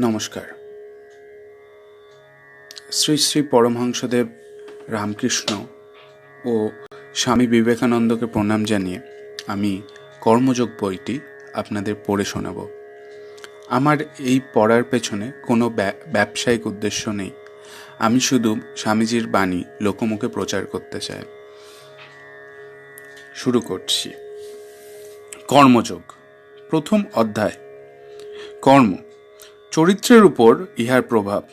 নমস্কার। শ্রী শ্রী পরমহংসদেব রামকৃষ্ণ ও স্বামী বিবেকানন্দকে প্রণাম জানিয়ে আমি কর্মযোগ বইটি আপনাদের পড়ে শোনাব। আমার এই পড়ার পেছনে কোনো ব্যবসায়িক উদ্দেশ্য নেই। আমি শুধু স্বামীজির বাণী লোকমুখে প্রচার করতে চাই। শুরু করছি। কর্মযোগ, প্রথম অধ্যায়। কর্ম, চরিত্রের উপর ইহার প্রভাব।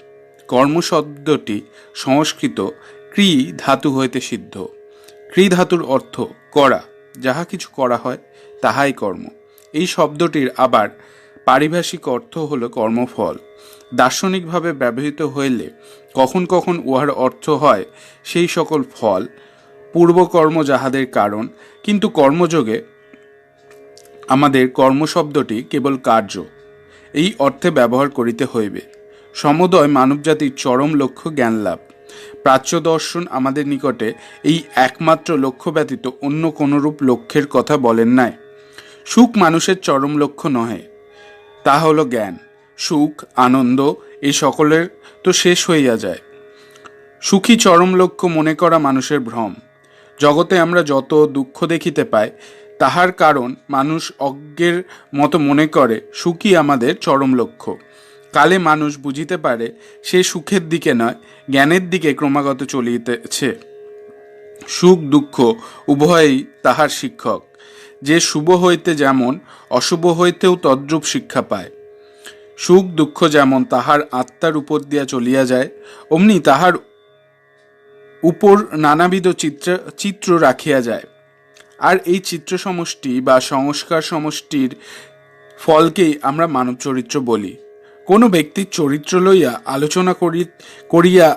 কর্ম শব্দটি সংস্কৃত ক্রি ধাতু হইতে সিদ্ধ। ক্রি ধাতুর অর্থ করা, যাহা কিছু করা হয় তাহাই কর্ম। এই শব্দটির আবার পারিভাষিক অর্থ হল কর্মফল। দার্শনিকভাবে ব্যবহৃত হইলে কখন কখন উহার অর্থ হয় সেই সকল ফল, পূর্বকর্ম যাহাদের কারণ। কিন্তু কর্মযোগে আমাদের কর্ম শব্দটি কেবল কার্য, এই অর্থে ব্যবহার করিতে হইবে। সমুদয় মানবজাতির চরম লক্ষ্য জ্ঞান লাভ। প্রাচ্য দর্শন আমাদের নিকটে এই একমাত্র লক্ষ্য ব্যতীত অন্য কোনরূপ লক্ষ্যের কথা বলেন নাই। সুখ মানুষের চরম লক্ষ্য নহে, তা হল জ্ঞান। সুখ আনন্দ এই সকলের তো শেষ হইয়া যায়। সুখী চরম লক্ষ্য মনে করা মানুষের ভ্রম। জগতে আমরা যত দুঃখ দেখিতে পাই তাহার কারণ মানুষ অজ্ঞের মতো মনে করে সুখই আমাদের চরম লক্ষ্য। কালে মানুষ বুঝিতে পারে সে সুখের দিকে নয়, জ্ঞানের দিকে ক্রমাগত চলিতেছে। সুখ দুঃখ উভয়ই তাহার শিক্ষক। যে শুভ হইতে যেমন অশুভ হইতেও তদ্রূপ শিক্ষা পায়। সুখ দুঃখ যেমন তাহার আত্মার উপর দিয়া চলিয়া যায়, অমনি তাহার উপর নানাবিধ চিত্র রাখিয়া যায়। আর এই চিত্র সমষ্টি বা সংস্কার সমষ্টির ফলকেই আমরা মানব চরিত্র বলি। কোনো ব্যক্তির চরিত্র লইয়া আলোচনা করিয়া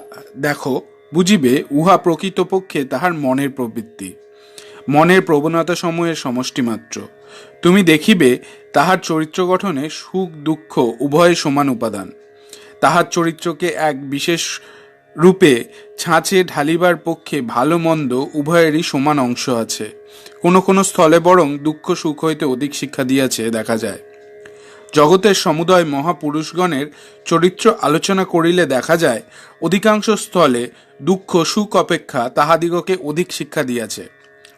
দেখো, বুঝিবে উহা প্রকৃতপক্ষে তাহার মনের প্রবৃত্তি, মনের প্রবণতা সমূহের সমষ্টি মাত্র। তুমি দেখিবে তাহার চরিত্র গঠনে সুখ দুঃখ উভয় সমান উপাদান। তাহার চরিত্রকে এক বিশেষ রূপে ছাঁচে ঢালিবার পক্ষে ভালো মন্দ উভয়েরই সমান অংশ আছে। কোনো কোনো স্থলে বরং দুঃখ সুখ হইতে অধিক শিক্ষা দিয়াছে দেখা যায়। জগতের সমুদয় মহাপুরুষগণের চরিত্র আলোচনা করিলে দেখা যায় অধিকাংশ স্থলে দুঃখ সুখ অপেক্ষা তাহাদিগকে অধিক শিক্ষা দিয়াছে।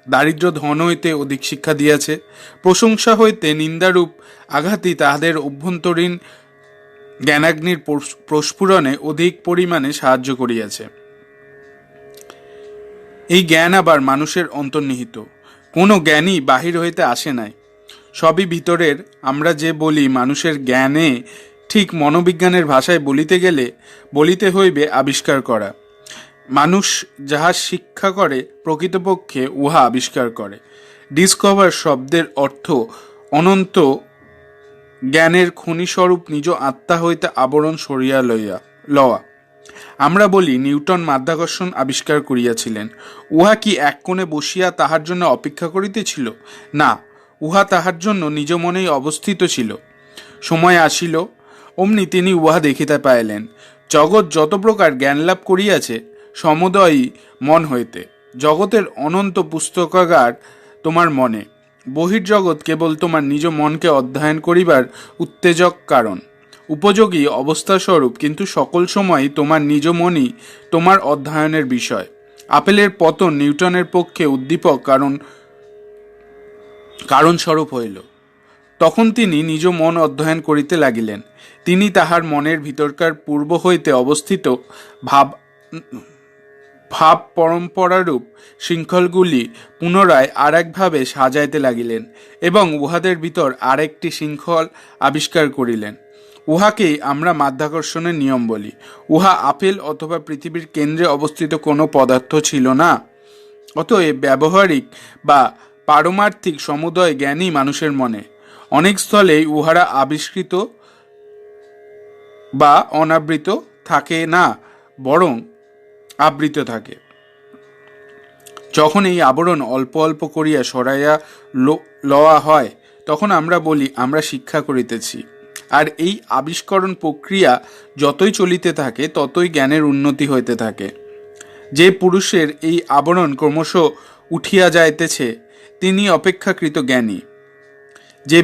দারিদ্র ধন হইতে অধিক শিক্ষা দিয়াছে। প্রশংসা হইতে নিন্দারূপ আঘাতই তাহাদের অভ্যন্তরীণ জ্ঞানাগ্নির প্রস্ফুরণে অধিক পরিমাণে সাহায্য করিয়াছে। এই জ্ঞান আবার মানুষের অন্তর্নিহিত, কোনো জ্ঞানই বাহির হইতে আসে নাই, সবই ভিতরের। আমরা যে বলি মানুষের জ্ঞানে, ঠিক মনোবিজ্ঞানের ভাষায় বলিতে হইবে আবিষ্কার করা। মানুষ যাহা শিক্ষা করে প্রকৃতপক্ষে উহা আবিষ্কার করে। ডিসকভার শব্দের অর্থ অনন্ত জ্ঞানের খনিস্বরূপ নিজ আত্মা হইতে আবরণ সরিয়া লওয়া। আমরা বলি নিউটন মাধ্যাকর্ষণ আবিষ্কার করিয়াছিলেন। উহা কি এক কোণে বসিয়া তাহার জন্য অপেক্ষা করিতেছিল? না, উহা তাহার জন্য নিজ মনেই অবস্থিত ছিল। সময় আসিল, অমনি তিনি উহা দেখিতে পাইলেন। জগৎ যত প্রকার জ্ঞান লাভ করিয়াছে সমুদয়ই মন হইতে। জগতের অনন্ত পুস্তকাগার তোমার মনে। বহির্জগৎ কেবল তোমার নিজ মনকে অধ্যয়ন করিবার উত্তেজক কারণ, উপযোগী অবস্থাস্বরূপ, কিন্তু সকল সময়ই তোমার নিজ মনই তোমার অধ্যয়নের বিষয়। আপেলের পতন নিউটনের পক্ষে উদ্দীপক কারণস্বরূপ হইল। তখন তিনি নিজ মন অধ্যয়ন করিতে লাগিলেন। তিনি তাহার মনের ভিতরকার পূর্ব হইতে অবস্থিত ভাব পরম্পরারূপ শৃঙ্খলগুলি পুনরায় আর একভাবে সাজাইতে লাগিলেন এবং উহাদের ভিতর আরেকটি শৃঙ্খল আবিষ্কার করিলেন। উহাকেই আমরা মাধ্যাকর্ষণের নিয়ম বলি। উহা আপেল অথবা পৃথিবীর কেন্দ্রে অবস্থিত কোনো পদার্থ ছিল না। অতএব ব্যবহারিক বা পারমার্থিক সমুদয় জ্ঞানই মানুষের মনে। অনেক স্থলেই উহারা আবিষ্কৃত বা অনাবৃত থাকে না, বরং আবৃত থাকে। যখন এই আবরণ অল্প অল্প করিয়া সরাইয়া লওয়া হয় তখন আমরা বলি আমরা শিক্ষা করিতেছি। আর এই আবিষ্করণ প্রক্রিয়া যতই চলিতে থাকে ততই জ্ঞানের উন্নতি হইতে থাকে। যে পুরুষের এই আবরণ ক্রমশ উঠিয়া যাইতেছে তিনি অপেক্ষাকৃত জ্ঞানী। যে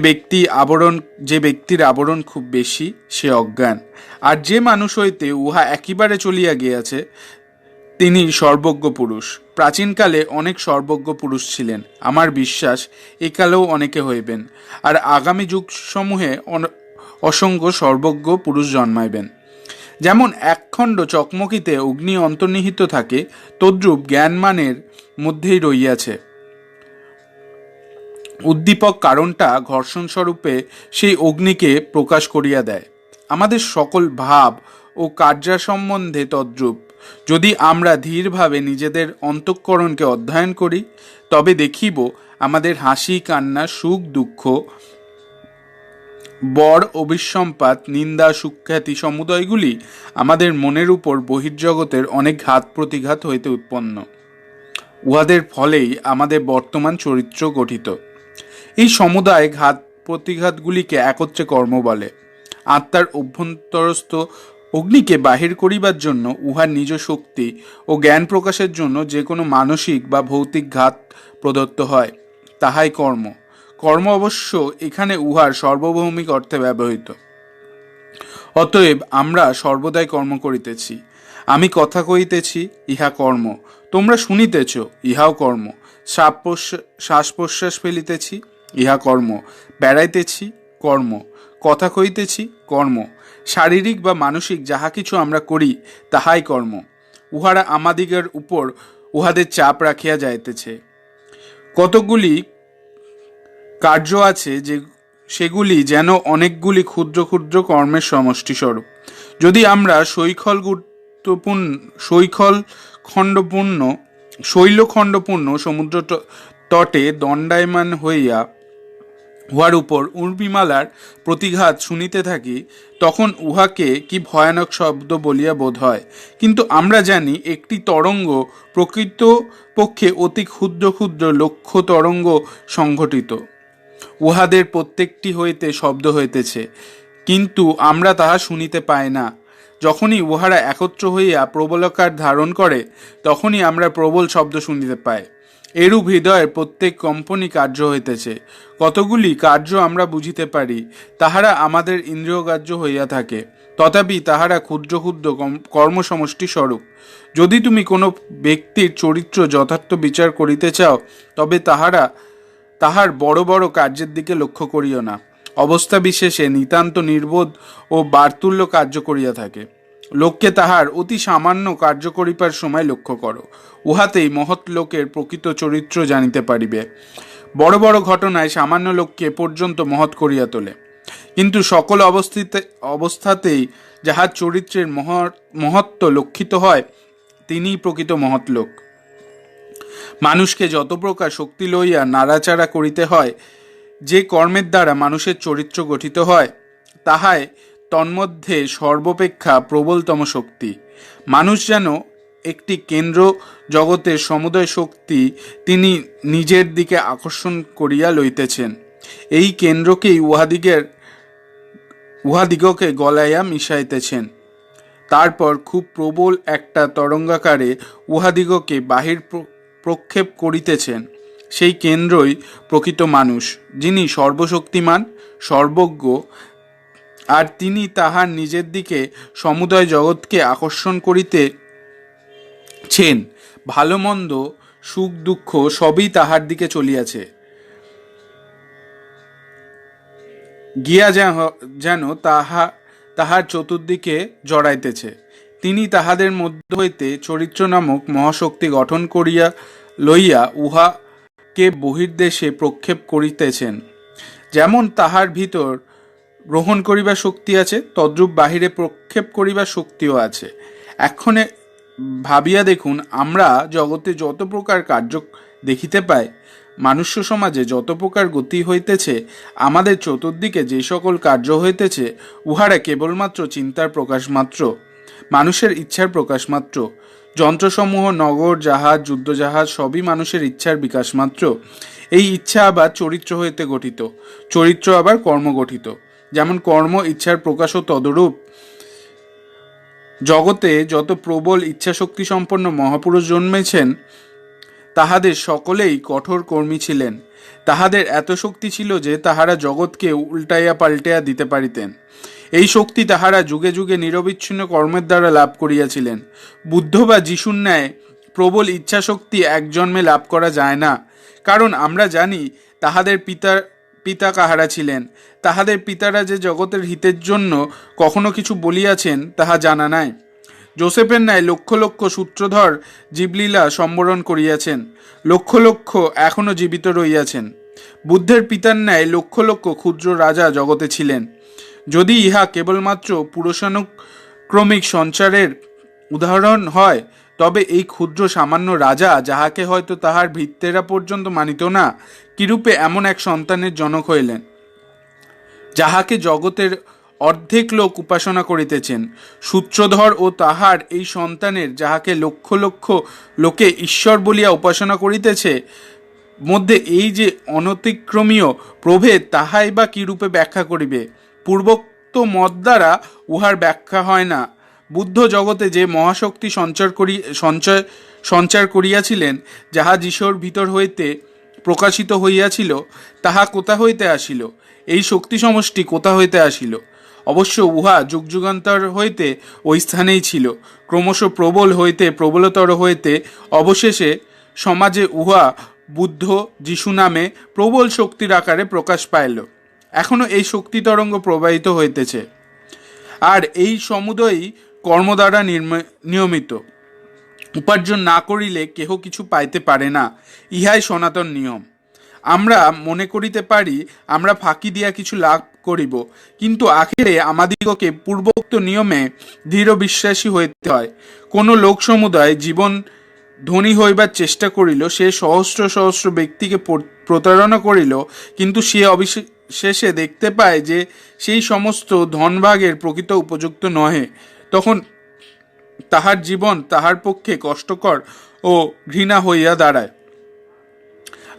ব্যক্তির আবরণ খুব বেশি সে অজ্ঞান, আর যে মানুষ হইতে উহা একেবারে চলিয়া গিয়াছে তিনি সর্বজ্ঞ পুরুষ। প্রাচীনকালে অনেক সর্বজ্ঞ পুরুষ ছিলেন, আমার বিশ্বাস একালেও অনেকে হইবেন, আর আগামী যুগসমূহে অসংখ্য সর্বজ্ঞ পুরুষ জন্মাইবেন। যেমন একখণ্ড চকমকিতে অগ্নি অন্তর্নিহিত থাকে, তদ্রূপ জ্ঞানমানের মধ্যেই রইয়াছে। উদ্দীপক কারণটা ঘর্ষণ স্বরূপে সেই অগ্নিকে প্রকাশ করিয়া দেয়। আমাদের সকল ভাব ও কার্য সম্বন্ধে তদ্রূপ। যদি আমরা ধীরভাবে নিজেদের অন্তঃকরণকে অধ্যয়ন করি, তবে দেখিব আমাদের হাসি, কান্না, সুখ, দুঃখ, বড় অবিসম্পাত, নিন্দা, সুখ্যাতি সমুদয়গুলি আমাদের মনের উপর বহির্জগতের অনেক ঘাত প্রতিঘাত হইতে উৎপন্ন। উহাদের ফলেই আমাদের বর্তমান চরিত্র গঠিত। এই সমুদায় ঘাত প্রতিঘাতগুলিকে একত্রে কর্ম বলে। আত্মার অভ্যন্তরস্থ অগ্নিকে বাহির করিবার জন্য উহার নিজ শক্তি ও জ্ঞান প্রকাশের জন্য যে কোনো মানসিক বা ভৌতিক ঘাত প্রদত্ত হয়, তাহাই কর্ম। কর্ম অবশ্য এখানে উহার সার্বভৌমিক অর্থে ব্যবহৃত। অতএব আমরা সর্বদাই কর্ম করিতেছি। আমি কথা কহিতেছি, ইহা কর্ম। তোমরা শুনিতেছ, ইহাও কর্ম। শ্বাস প্রশ্বাস ফেলিতেছি, ইহা কর্ম। বেড়াইতেছি, কর্ম। কথা কহিতেছি, কর্ম। শারীরিক বা মানসিক যাহা কিছু আমরা করি, তাহাই কর্ম। উহারা আমাদিগের উপর উহাদের চাপ রাখিয়া যাইতেছে। কতকগুলি কার্য আছে যে সেগুলি যেন অনেকগুলি ক্ষুদ্র ক্ষুদ্র কর্মের সমষ্টি স্বরূপ। যদি আমরা শৈলখণ্ডপূর্ণ সমুদ্র তটে দণ্ডায়মান হইয়া উহার উপর উর্মিমালার প্রতিঘাত শুনিতে থাকি, তখন উহাকে কি ভয়ানক শব্দ বলিয়া বোধ হয়। কিন্তু আমরা জানি একটি তরঙ্গ প্রকৃত পক্ষে অতি ক্ষুদ্র ক্ষুদ্র লক্ষ তরঙ্গ সংঘটিত। উহাদের প্রত্যেকটি হইতে শব্দ হইতেছে, কিন্তু আমরা তাহা শুনিতে পাই না। যখনই উহারা একত্র হইয়া প্রবলকার ধারণ করে, তখনই আমরা প্রবল শব্দ শুনিতে পাই। এরূপ হৃদয়ের প্রত্যেক কম্পনই কার্য হইতেছে। কতগুলি কার্য আমরা বুঝিতে পারি, তাহারা আমাদের ইন্দ্রিয়গ্রাহ্য হইয়া থাকে, তথাপি তাহারা ক্ষুদ্র ক্ষুদ্র কর্মসমষ্টি স্বরূপ। যদি তুমি কোনো ব্যক্তির চরিত্র যথার্থ বিচার করিতে চাও, তবে তাহার বড় বড় কার্যের দিকে লক্ষ্য করিও না। অবস্থা বিশেষে নিতান্ত নির্বোধ ও বার্তুল্য কার্য করিয়া থাকে। লোককে তাহার অতি সামান্য কার্য করিবার সময় লক্ষ্য করো, উহাতেই মহৎ লোকের প্রকৃত চরিত্র জানিতে পারিবে। বড় বড় ঘটনায় সামান্য লোককে পর্যন্ত মহৎ করিয়া তোলে, কিন্তু সকল অবস্থাতেই যাহার চরিত্রের মহত্ব লক্ষিত হয়, তিনিই প্রকৃত মহৎ লোক। মানুষকে যত প্রকার শক্তি লইয়া নাড়াচাড়া করিতে হয়, যে কর্মের দ্বারা মানুষের চরিত্র গঠিত হয়, তাহাই তন্মধ্যে সর্বাপেক্ষা প্রবলতম শক্তি। মানুষ যেন একটি কেন্দ্র, জগতের সমুদয় শক্তি তিনি নিজের দিকে আকর্ষণ করিয়া লইতেছেন। এই কেন্দ্রকেই উহাদিগকে গলাইয়া মিশাইতেছেন। তারপর খুব প্রবল একটা তরঙ্গাকারে উহাদিগকে বাহির প্রক্ষেপ করিতেছেন। সেই কেন্দ্রই প্রকৃত মানুষ, যিনি সর্বশক্তিমান, সর্বজ্ঞ, আর তিনি তাহার নিজের দিকে সমুদয় জগৎকে আকর্ষণ করিতেছেন। ভালো মন্দ, সুখ দুঃখ সবই তাহার দিকে চলিয়াছে, গিয়া যেন তাহার চতুর্দিকে জড়াইতেছে। তিনি তাহাদের মধ্য হইতে চরিত্র নামক মহাশক্তি গঠন করিয়া লইয়া উহাকে বহির্দেশে প্রক্ষেপ করিতেছেন। যেমন তাহার ভিতর গ্রহণ করিবার শক্তি আছে, তদ্রূপ বাহিরে প্রক্ষেপ করিবার শক্তিও আছে। এক্ষণে ভাবিয়া দেখুন, আমরা জগতে যত প্রকার কার্য দেখিতে পাই, মনুষ্য সমাজে যত প্রকার গতি হইতেছে, আমাদের চতুর্দিকে যে সকল কার্য হইতেছে, উহারা কেবলমাত্র চিন্তার প্রকাশ মাত্র, মানুষের ইচ্ছার প্রকাশ মাত্র। যন্ত্রসমূহ, নগর, জাহাজ, যুদ্ধজাহাজ সবই মানুষের ইচ্ছার বিকাশ মাত্র। এই ইচ্ছা আবার চরিত্র হইতে গঠিত, চরিত্র আবার কর্ম গঠিত। যেমন কর্ম ইচ্ছার প্রকাশও তদরূপ। জগতে যত প্রবল ইচ্ছাশক্তি সম্পন্ন মহাপুরুষ জন্মেছেন, তাহাদের সকলেই কঠোর কর্মী ছিলেন। তাহাদের এত শক্তি ছিল যে তাহারা জগৎকে উল্টাইয়া পাল্টাইয়া দিতে পারিতেন। এই শক্তি তাহারা যুগে যুগে নিরবিচ্ছিন্ন কর্মের দ্বারা লাভ করিয়াছিলেন। বুদ্ধ বা যিশুর ন্যায় প্রবল ইচ্ছাশক্তি এক জন্মে লাভ করা যায় না, কারণ আমরা জানি তাহাদের পিতা কাহারা ছিলেন। তাহাদের পিতারা যে জগতের হিতের জন্য কখনো কিছু বলিয়াছেন তাহা জানা নাই। যোসেফের ন্যায় লক্ষ লক্ষ সূত্রধর জীবলীলা সম্বরণ করিয়াছেন, লক্ষ লক্ষ এখনো জীবিত রইয়াছেন। বুদ্ধের পিতার ন্যায় লক্ষ লক্ষ ক্ষুদ্র রাজা জগতে ছিলেন। যদি ইহা কেবলমাত্র পুরুষানুক্রমিক সঞ্চারের উদাহরণ হয়, তবে এই ক্ষুদ্র সামান্য রাজা, যাহাকে হয়তো তাহার ভৃত্যেরা পর্যন্ত মানিত না, কিরূপে এমন এক সন্তানের জনক হইলেন, যাহাকে জগতের অর্ধেক লোক উপাসনা করিতেছেন। সূত্রধর ও তাহার এই সন্তানের, যাহাকে লক্ষ লক্ষ লোকে ঈশ্বর বলিয়া উপাসনা করিতেছে, মধ্যে এই যে অনতিক্রমীয় প্রভেদ, তাহাই বা কিরূপে ব্যাখ্যা করিবে? পূর্বোক্ত মত দ্বারা উহার ব্যাখ্যা হয় না। বুদ্ধ জগতে যে মহাশক্তি সঞ্চার করিয়াছিলেন, যাহা যিশুর ভিতর হইতে প্রকাশিত হইয়াছিল, তাহা কোথা হইতে আসিল? এই শক্তি সমষ্টি কোথা হইতে আসিল? অবশ্য উহা যুগ যুগান্তর হইতে ওই স্থানেই ছিল, ক্রমশ প্রবল হইতে প্রবলতর হইতে অবশেষে সমাজে উহা বুদ্ধ যিশু নামে প্রবল শক্তির আকারে প্রকাশ পাইল। এখনো এই শক্তি তরঙ্গ প্রবাহিত হইতেছে, আর এই সমুদয়ই কর্ম দ্বারা নিয়মিত। উপার্জন না করিলে কেহ কিছু পাইতে পারে না, ইহাই সনাতন নিয়ম। আমরা মনে করিতে পারি আমরা ফাঁকি দিয়া কিছু লাভ করিব, কিন্তু আখেরে আমাদিগকে পূর্বোক্ত নিয়মে দৃঢ় বিশ্বাসী হইতে হয়। কোন লোক সমুদায় জীবন ধনী হইবার চেষ্টা করিল, সে সহস্র সহস্র ব্যক্তিকে প্রতারণা করিল, কিন্তু সে অবশেষে দেখতে পায় যে সেই সমস্ত ধনভাগের প্রকৃত উপযুক্ত নহে। তখন তাহার জীবন তাহার পক্ষে কষ্টকর ও ঘৃণা হইয়া দাঁড়ায়।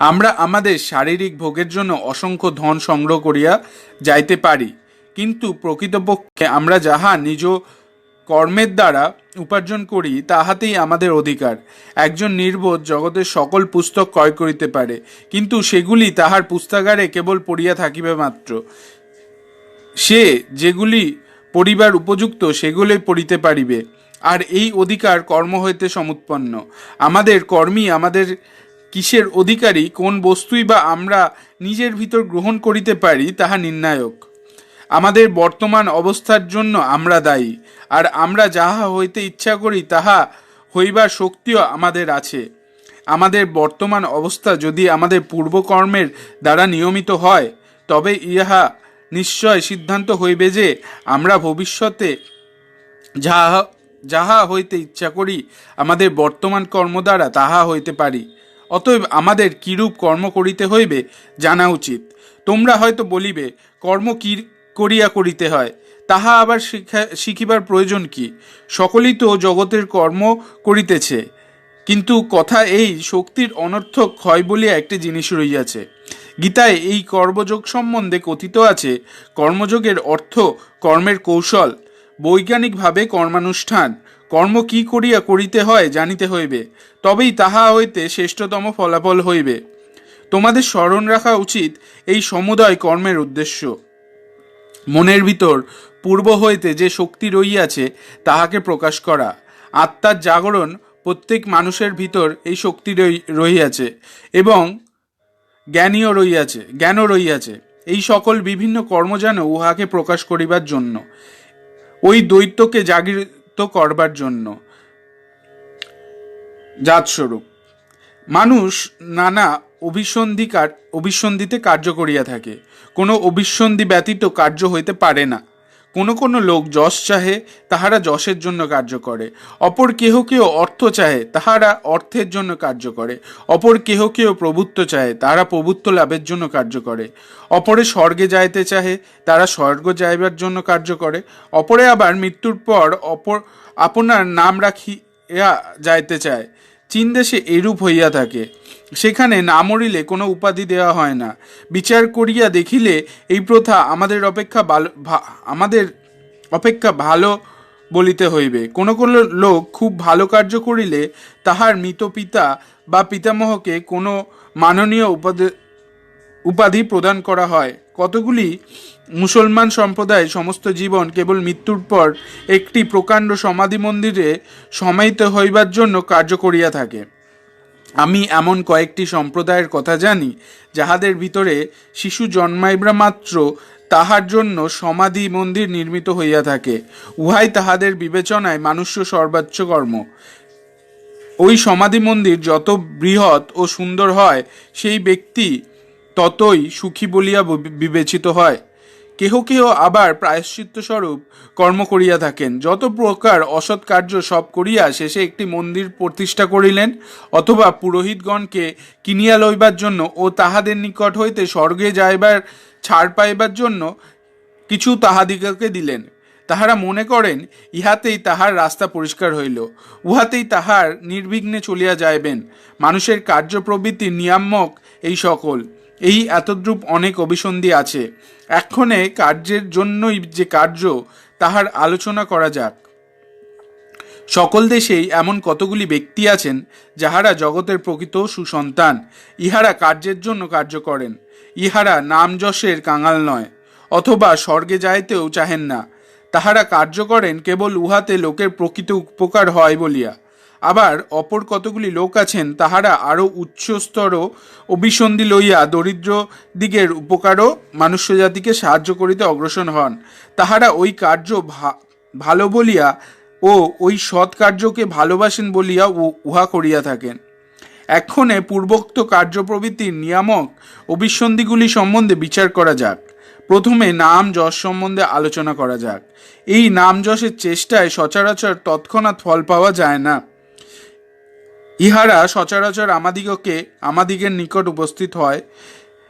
আমরা আমাদের শারীরিক ভোগের জন্য অসংখ্য ধন সংগ্রহ করিয়া যাইতে পারি, কিন্তু প্রকৃতপক্ষে আমরা যাহা নিজ কর্মের দ্বারা উপার্জন করি, তাহাতেই আমাদের অধিকার। একজন নির্বোধ জগতের সকল পুস্তক ক্রয় করিতে পারে, কিন্তু সেগুলি তাহার পুস্তাগারে কেবল পড়িয়া থাকিবে মাত্র। সে যেগুলি পড়িবার উপযুক্ত সেগুলি পড়িতে পারিবে, আর এই অধিকার কর্ম হইতে সমুৎপন্ন। আমাদের কর্মই আমাদের কিসের অধিকারী, কোন বস্তুই বা আমরা নিজের ভিতর গ্রহণ করিতে পারি, তাহা নির্ণায়ক। আমাদের বর্তমান অবস্থার জন্য আমরা দায়ী, আর আমরা যাহা হইতে ইচ্ছা করি তাহা হইবার শক্তিও আমাদের আছে। আমাদের বর্তমান অবস্থা যদি আমাদের পূর্বকর্মের দ্বারা নিয়মিত হয়, তবে ইহা নিশ্চয় সিদ্ধান্ত হইবে যে আমরা ভবিষ্যতে যাহা হইতে ইচ্ছা করি, আমাদের বর্তমান কর্ম দ্বারা তাহা হইতে পারি। অতএব আমাদের কিরূপ কর্ম করিতে হইবে জানা উচিত। তোমরা হয়তো বলিবে, কর্ম কি করিয়া করিতে হয়, তাহা আবার শিখিবার প্রয়োজন কি? সকলেই তো জগতের কর্ম করিতেছে। কিন্তু কথা এই, শক্তির অনর্থক ক্ষয় বলিয়া একটি জিনিস রইয়াছে। গীতায় এই কর্মযোগ সম্বন্ধে কথিত আছে, কর্মযোগের অর্থ কর্মের কৌশল, বৈজ্ঞানিকভাবে কর্মানুষ্ঠান। কর্ম কি করিয়া করিতে হয় জানিতে হইবে, তবেই তাহা হইতে শ্রেষ্ঠতম ফলাফল হইবে। তোমাদের স্মরণ রাখা উচিত এই সমুদয় কর্মের উদ্দেশ্য। মনের ভিতর পূর্ব হইতে যে শক্তি রহিয়াছে তাহাকে প্রকাশ করা। আত্মার জাগরণ, প্রত্যেক মানুষের ভিতর এই শক্তি রহিয়াছে এবং জ্ঞানও রহিয়াছে। এই সকল বিভিন্ন কর্ম যেন উহাকে প্রকাশ করিবার জন্য, ওই দৈত্যকে জাগরিত করবার জন্য। জাতস্বরূপ মানুষ নানা অভিসন্ধিতে কার্য করিয়া থাকে, কোনো অভিসন্ধি ব্যতীত কার্য হইতে পারে না। কোনো কোনো লোক যশ চাহে, তাহারা যশের জন্য কার্য করে। অপর কেহ কেহ অর্থ চাহে, তাহারা অর্থের জন্য কার্য করে। অপর কেহ কেহ প্রভুত্ব চাহে, তাহারা প্রভুত্ব লাভের জন্য কার্য করে। অপরে স্বর্গে যাইতে চাহে, তারা স্বর্গ যাইবার জন্য কার্য করে। অপরে আবার মৃত্যুর পর আপনার নাম রাখিয়া যাইতে চায়। চীন দেশে এরূপ হইয়া থাকে। সেখানে না মরিলে কোনো উপাধি দেওয়া হয় না। বিচার করিয়া দেখিলে এই প্রথা আমাদের অপেক্ষা ভালো বলিতে হইবে। কোনো কোনো লোক খুব ভালো কার্য করিলে তাহার মৃত পিতা বা পিতামহকে কোনো মাননীয় উপাধি প্রদান করা হয়। কতগুলি মুসলমান সম্প্রদায় সমস্ত জীবন কেবল মৃত্যুর পর একটি প্রকাণ্ড সমাধি মন্দিরে সমাহিত হইবার জন্য কার্য করিয়া থাকে। আমি এমন কয়েকটি সম্প্রদায়ের কথা জানি, যাহাদের ভিতরে শিশু জন্মাইবা মাত্র তাহার জন্য সমাধি মন্দির নির্মিত হইয়া থাকে। উহাই তাহাদের বিবেচনায় মানুষ্য সর্বোচ্চ কর্ম। ওই সমাধি মন্দির যত বৃহৎ ও সুন্দর হয়, সেই ব্যক্তি ততই সুখী বলিয়া বিবেচিত হয়। কেহ কেহ আবার প্রায়শ্চিত্ত স্বরূপ কর্ম করিয়া থাকেন। যত প্রকার অসৎ কার্য সব করিয়া শেষে একটি মন্দির প্রতিষ্ঠা করিলেন, অথবা পুরোহিতগণকে কিনিয়া লইবার জন্য ও তাহাদের নিকট হইতে স্বর্গে যাইবার ছাড় পাইবার জন্য কিছু তাহাদিগকে দিলেন। তাহারা মনে করেন ইহাতেই তাহার রাস্তা পরিষ্কার হইল, উহাতেই তাহার নির্বিঘ্নে চলিয়া যাইবেন। মানুষের কার্য প্রবৃত্তির নিয়ামক এই সকল। এই এতদ্রূপ অনেক অভিসন্ধি আছে। এক্ষণে কার্যের জন্যই যে কার্য, তাহার আলোচনা করা যাক। সকল দেশেই এমন কতগুলি ব্যক্তি আছেন, যাহারা জগতের প্রকৃত সুসন্তান। ইহারা কার্যের জন্য কার্য করেন। ইহারা নাম যশের কাঙাল নয়, অথবা স্বর্গে যাইতেও চাহেন না। তাহারা কার্য করেন কেবল উহাতে লোকের প্রকৃত উপকার হয় বলিয়া। আবার অপর কতগুলি লোক আছেন, তাহারা আরও উচ্চস্তর অভিসন্ধি লইয়া দরিদ্র দিগের উপকারও মানুষ্যজাতিকে সাহায্য করিতে অগ্রসর হন। তাহারা ওই কার্য ভালো বলিয়া ও ওই সৎ কার্যকে ভালোবাসেন বলিয়া উহা করিয়া থাকেন। এক্ষণে পূর্বোক্ত কার্যপ্রবৃত্তির নিয়ামক অভিসন্ধিগুলি সম্বন্ধে বিচার করা যাক। প্রথমে নাম যশ সম্বন্ধে আলোচনা করা যাক। এই নাম যশের চেষ্টায় সচরাচর তৎক্ষণাৎ ফল পাওয়া যায় না। ইহারা সচরাচর আমাদিগের নিকট উপস্থিত হয়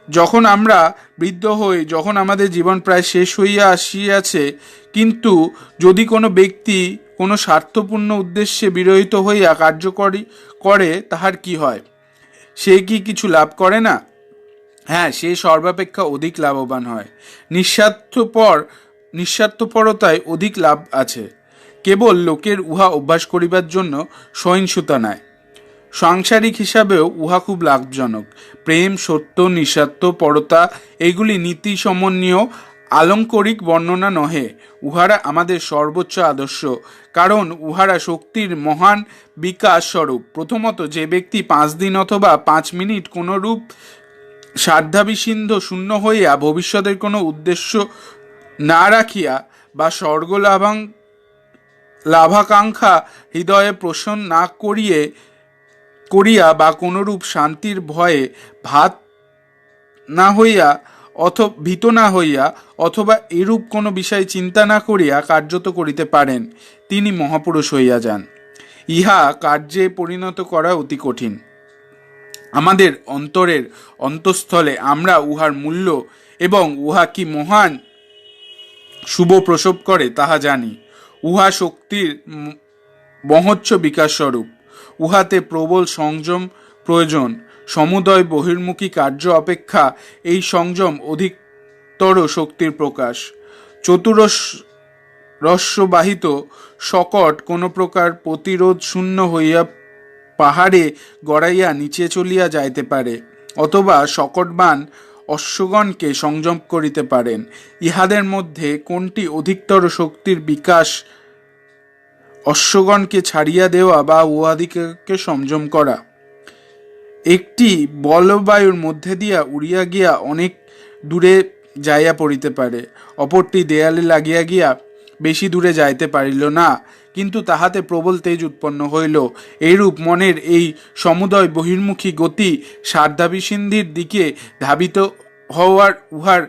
যখন আমরা বৃদ্ধ হই, যখন আমাদের জীবন প্রায় শেষ হইয়া আসিয়াছে। কিন্তু যদি কোনো ব্যক্তি কোনো স্বার্থপূর্ণ উদ্দেশ্যে বিরহিত হইয়া কার্যকরী করে, তাহার কি হয়? সে কি কিছু লাভ করে না? হ্যাঁ, সে সর্বাপেক্ষা অধিক লাভবান হয়। নিঃস্বার্থপরতায় অধিক লাভ আছে। কেবল লোকের উহা অভ্যাস করিবার জন্য সহিষ্ণুতা নাই। সাংসারিক হিসাবেও উহা খুব লাভজনক। প্রেম, সত্য, নিঃস্বার্থপরতা এগুলি নীতি সমন্বীয় আলঙ্কারিক বর্ণনা নহে। উহারা আমাদের সর্বোচ্চ আদর্শ, কারণ উহারা শক্তির মহান বিকাশ স্বরূপ। প্রথমত, যে ব্যক্তি 5 দিন অথবা 5 মিনিট কোনরূপ স্বার্থাভিসন্ধ শূন্য হইয়া ভবিষ্যতের কোনো উদ্দেশ্য না রাখিয়া বা স্বর্গ লাভাকাঙ্ক্ষা হৃদয়ে পোষণ না করিয়া বা কোনরূপ শান্তির ভয়ে ভীত না হইয়া অথবা এরূপ কোনো বিষয় চিন্তা না করিয়া কার্যত করিতে পারেন, তিনি মহাপুরুষ হইয়া যান। ইহা কার্যে পরিণত করা অতি কঠিন। আমাদের অন্তরের অন্তঃস্থলে আমরা উহার মূল্য এবং উহা কি মহান শুভ প্রসব করে তাহা জানি। উহা শক্তির মহোচ্চ বিকাশ স্বরূপ। উহাতে প্রবল সংযম প্রয়োজন। সমুদয় বহির্মুখী কার্য অপেক্ষা এই সংযম অধিকতর শক্তির প্রকাশ। চতুরস্রবাহিত শকট কোনো প্রকার প্রতিরোধ শূন্য হইয়া পাহাড়ে গড়াইয়া নিচে চলিয়া যাইতে পারে, অথবা শকটবান অশ্বগণকে সংযম করিতে পারেন। ইহাদের মধ্যে কোনটি অধিকতর শক্তির বিকাশ? অশ্বগণকে ছাড়িয়া দেওয়া বা উহাদিগকে সংযম করা। একটি বলবায়ুর মধ্যে দিয়া উড়িয়া গিয়া অনেক দূরে যাইয়া পড়িতে পারে, অপরটি দেয়ালে লাগিয়া গিয়া বেশি দূরে যাইতে পারিল না, কিন্তু তাহাতে প্রবল তেজ উৎপন্ন হইল। এইরূপ মনের এই সমুদয় বহির্মুখী গতি স্বার্থাভিসন্ধির দিকে ধাবিত হওয়ার উহার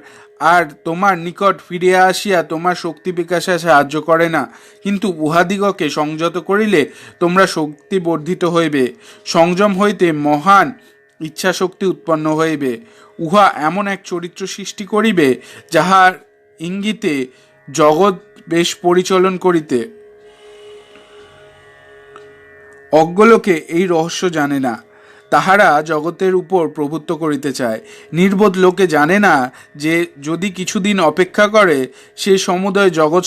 আর তোমার নিকট ফিরিয়া আসিয়া তোমার শক্তি বিকাশে সাহায্য করে না, কিন্তু উহাদিগকে সংযত করিলে তোমরা শক্তি বর্ধিত হইবে। সংযম হইতে মহান ইচ্ছাশক্তি উৎপন্ন হইবে। উহা এমন এক চরিত্র সৃষ্টি করিবে, যাহার ইঙ্গিতে জগৎ বেশ পরিচালন করিতে। অজ্ঞলোকে এই রহস্য জানে না, তাহারা জগতের উপর প্রভুত্ব করিতে চায়। নির্বোধ লোকে জানে না যে যদি কিছুদিন অপেক্ষা করে সে সমুদয় জগৎ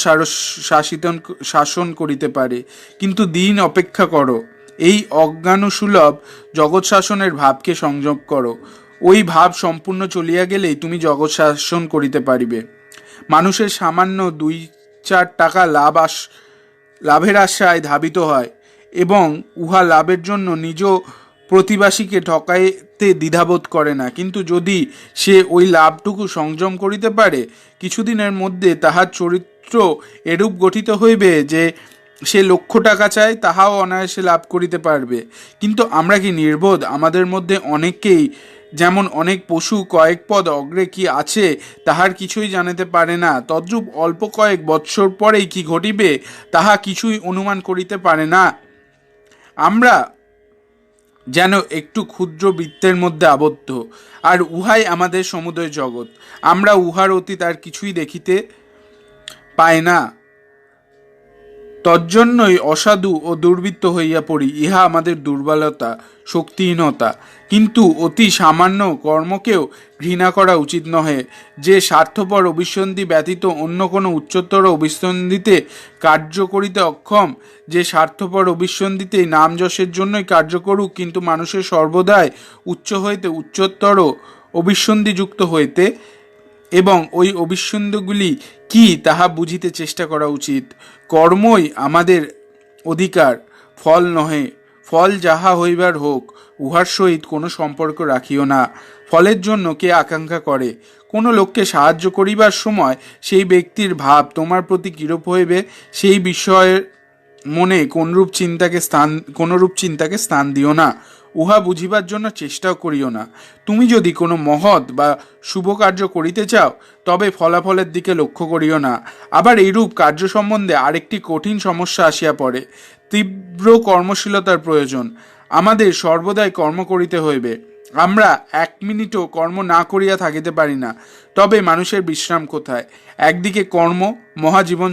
শাসন করিতে পারে। কিন্তু দিন অপেক্ষা করো, এই অজ্ঞানসুলভ জগৎ শাসনের ভাবকে সংযম করো। ওই ভাব সম্পূর্ণ চলিয়া গেলেই তুমি জগৎ শাসন করিতে পারিবে। মানুষের সামান্য 2-4 টাকা লাভের আশায় ধাবিত হয় এবং উহা লাভের জন্য নিজ প্রতিবাসীকে ঠকাইতে দ্বিধাবোধ করে না, কিন্তু যদি সে ওই লাভটুকু সংযম করিতে পারে, কিছুদিনের মধ্যে তাহার চরিত্র এরূপ গঠিত হইবে যে সে 1,00,000 টাকা চায় তাহাও অনায়াসে লাভ করিতে পারবে। কিন্তু আমরা কি নির্বোধ? আমাদের মধ্যে অনেকেই যেমন অনেক পশু কয়েক পদ অগ্রে কি আছে তাহার কিছুই জানিতে পারে না, তদ্রূপ অল্প কয়েক বৎসর পরেই কি ঘটিবে তাহা কিছুই অনুমান করিতে পারে না। আমরা যেন একটু ক্ষুদ্র বৃত্তের মধ্যে আবদ্ধ, আর উহাই আমাদের সমুদয় জগৎ। আমরা উহার অতীত আর কিছুই দেখিতে পাই না, তজ্জন্যই অসাধু ও দুর্বৃত্ত হইয়া পড়ি। ইহা আমাদের দুর্বলতা, শক্তিহীনতা। কিন্তু অতি সামান্য কর্মকেও ঘৃণা করা উচিত নহে। যে স্বার্থপর অভিসন্ধি ব্যতীত অন্য কোনো উচ্চতর অভিসন্ধিতে কার্য করিতে অক্ষম, যে স্বার্থপর অভিসন্ধিতেই নাম যশের জন্যই কার্য করুক, কিন্তু মানুষের সর্বদাই উচ্চ হইতে উচ্চতর অভিসন্ধিযুক্ত হইতে এবং ওই অভিসন্ধিগুলি কি তাহা বুঝিতে চেষ্টা করা উচিত। কর্মই আমাদের অধিকার, ফল নহে। ফল যাহা হইবার হোক, উহার সহিত কোনো সম্পর্ক রাখিও না। ফলের জন্য কে আকাঙ্ক্ষা করে? কোনো লোককে সাহায্য করিবার সময় সেই ব্যক্তির ভাব তোমার প্রতি কিরূপ হইবে, সেই বিষয়ের মনে কোনরূপ চিন্তাকে স্থান দিও না। উহা বুঝিবার জন্য চেষ্টাও করিও না। তুমি যদি কোনো মহৎ বা শুভ কার্য করিতে চাও, তবে ফলাফলের দিকে লক্ষ্য করিও না। আবার এইরূপ কার্য সম্বন্ধে আরেকটি কঠিন সমস্যা আসিয়া পড়ে। তীব্র কর্মশীলতার প্রয়োজন। আমাদের সর্বদাই কর্ম করিতে হইবে। আমরা 1 মিনিটও কর্ম না করিয়া থাকিতে পারি না। তবে মানুষের বিশ্রাম কোথায়? একদিকে কর্ম, মহাজীবন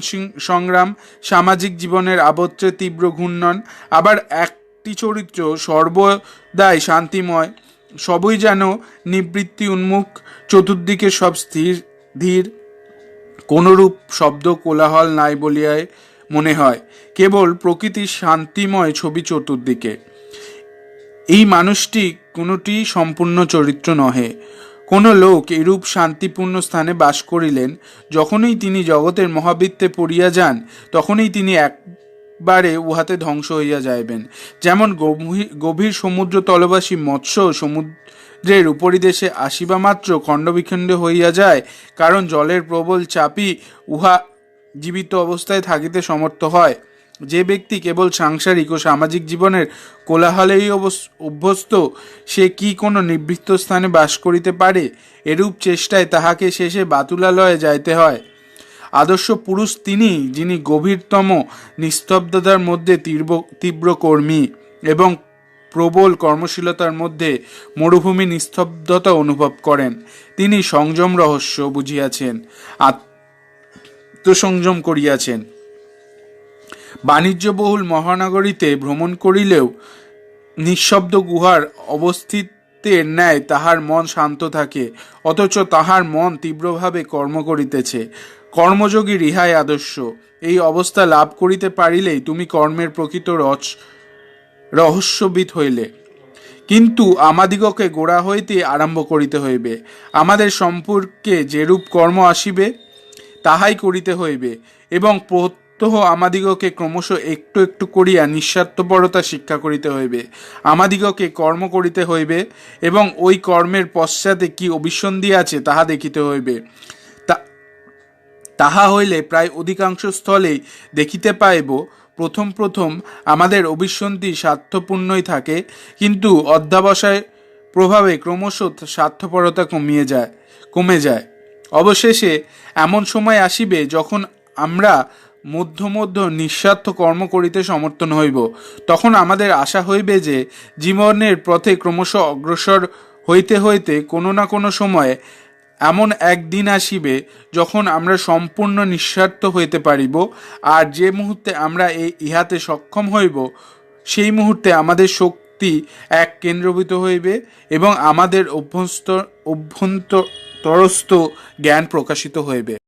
সংগ্রাম, সামাজিক জীবনের আবর্তে তীব্র ঘূর্ণন, আবার একটি চরিত্র সর্বদাই শান্তিময়, সবই যেন নিবৃত্তি উন্মুখ, চতুর্দিকে সব স্থির ধীর, কোনরূপ শব্দ কোলাহল নাই বলিয়ায় মনে হয়, কেবল প্রকৃতির শান্তিময় ছবি চতুর্দিকে। এই মানুষটি কোনটি সম্পূর্ণ চরিত্র নহে। কোন লোক এরূপ শান্তিপূর্ণ স্থানে বাস করিলেন, যখনই তিনি জগতের মহাবৃত্তে পড়িয়া যান, তখনই তিনি একবারে উহাতে ধ্বংস হইয়া যাইবেন। যেমন গভীর সমুদ্র তলবাসী মৎস্য সমুদ্রের উপরিদেশে আসিবা মাত্র খণ্ডবিখণ্ড হইয়া যায়, কারণ জলের প্রবল চাপই উহা জীবিত অবস্থায় থাকিতে সমর্থ হয়। যে ব্যক্তি কেবল সাংসারিক ও সামাজিক জীবনের কোলাহলেই অভ্যস্ত, সে কি কোনো নিবৃত্ত স্থানে বাস করিতে পারে? এরূপ চেষ্টায় তাহাকে শেষে বাতুলালয়ে যাইতে হয়। আদর্শ পুরুষ তিনি, যিনি গভীরতম নিস্তব্ধতার মধ্যে তীব্র কর্মী এবং প্রবল কর্মশীলতার মধ্যে মরুভূমি নিস্তব্ধতা অনুভব করেন। তিনি সংযম রহস্য বুঝিয়াছেন, আত্মসংযম করিয়াছেন। বাণিজ্যবহুল মহানগরীতে ভ্রমণ করিলেও নিঃশব্দ গুহার অবস্থিতের ন্যায় তাহার মন শান্ত থাকে, অথচ তাহার মন তীব্রভাবে কর্ম করিতেছে। কর্মযোগী ইহাই আদর্শ। এই অবস্থা লাভ করিতে পারিলেই তুমি কর্মের প্রকৃত রহস্যবিদ হইলে। কিন্তু আমাদিগকে গোড়া হইতে আরম্ভ করিতে হইবে। আমাদের সম্পর্কে যেরূপ কর্ম আসিবে তাহাই করিতে হইবে, এবং প্রত্যহ আমাদিগকে ক্রমশ একটু একটু করিয়া নিঃস্বার্থপরতা শিক্ষা করিতে হইবে। আমাদিগকে কর্ম করিতে হইবে এবং ওই কর্মের পশ্চাতে কি অভিসন্ধি আছে তাহা দেখিতে হইবে। তাহা হইলে প্রায় অধিকাংশ স্থলেই দেখিতে পাইব, প্রথম আমাদের অভিসন্ধি স্বার্থপূর্ণই থাকে, কিন্তু অধ্যবসায় প্রভাবে ক্রমশ স্বার্থপরতা কমে যায়। অবশেষে এমন সময় আসিবে যখন আমরা মধ্য নিঃস্বার্থ কর্ম করিতে সমর্থন হইব। তখন আমাদের আশা হইবে যে জীবনের পথে ক্রমশ অগ্রসর হইতে হইতে কোনো না কোনো সময়ে এমন একদিন আসিবে যখন আমরা সম্পূর্ণ নিঃস্বার্থ হইতে পারিব, আর যে মুহূর্তে আমরা ইহাতে সক্ষম হইব, সেই মুহূর্তে আমাদের শক্তি এক কেন্দ্রভূত হইবে এবং আমাদের অভ্যন্তরস্থ জ্ঞান প্রকাশিত হইবে।